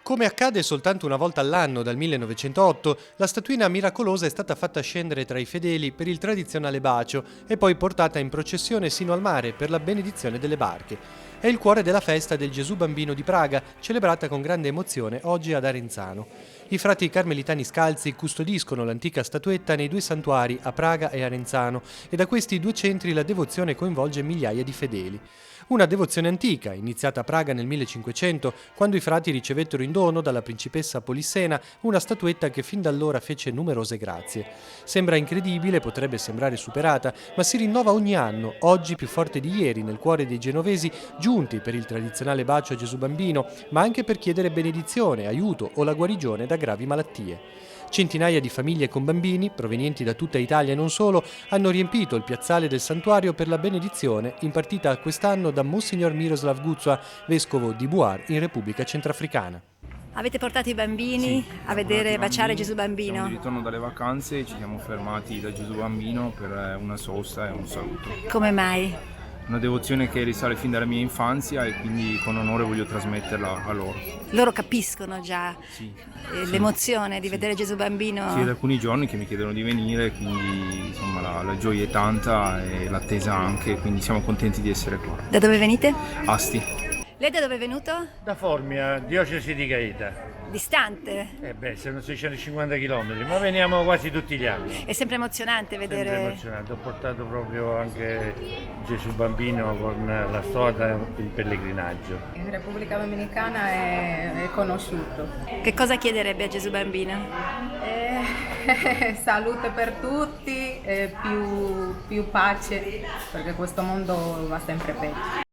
Come accade soltanto una volta all'anno dal 1908, la statuina miracolosa è stata fatta scendere tra i fedeli per il tradizionale bacio e poi portata in processione sino al mare per la benedizione delle barche. È il cuore della festa del Gesù Bambino di Praga, celebrata con grande emozione oggi ad Arenzano. I frati carmelitani scalzi custodiscono l'antica statuetta nei due santuari a Praga e Arenzano e da questi due centri la devozione coinvolge migliaia di fedeli. Una devozione antica, iniziata a Praga nel 1500, quando i frati ricevettero in dono dalla principessa Polissena una statuetta che fin da allora fece numerose grazie. Sembra incredibile, potrebbe sembrare superata, ma si rinnova ogni anno, oggi più forte di ieri, nel cuore dei genovesi, giunti per il tradizionale bacio a Gesù Bambino, ma anche per chiedere benedizione, aiuto o la guarigione da gravi malattie. Centinaia di famiglie con bambini, provenienti da tutta Italia e non solo, hanno riempito il piazzale del santuario per la benedizione impartita quest'anno da Monsignor Miroslav Guzua, vescovo di Buar in Repubblica Centrafricana. Avete portato i bambini a vedere baciare Gesù Bambino? Siamo di ritorno dalle vacanze e ci siamo fermati da Gesù Bambino per una sosta e un saluto. Come mai? Una devozione che risale fin dalla mia infanzia e quindi con onore voglio trasmetterla a loro. Loro capiscono già l'emozione di vedere Gesù Bambino? Sì, da alcuni giorni che mi chiedono di venire, quindi insomma la gioia è tanta e l'attesa anche, quindi siamo contenti di essere qua. Da dove venite? Asti. Lei da dove è venuto? Da Formia, diocesi di Gaeta. Distante? Sono 650 km, ma veniamo quasi tutti gli anni. È sempre emozionante vedere... Sempre emozionante, ho portato proprio anche Gesù Bambino con la storia in pellegrinaggio. In Repubblica Dominicana è conosciuto. Che cosa chiederebbe a Gesù Bambino? Salute per tutti, più pace, perché questo mondo va sempre peggio.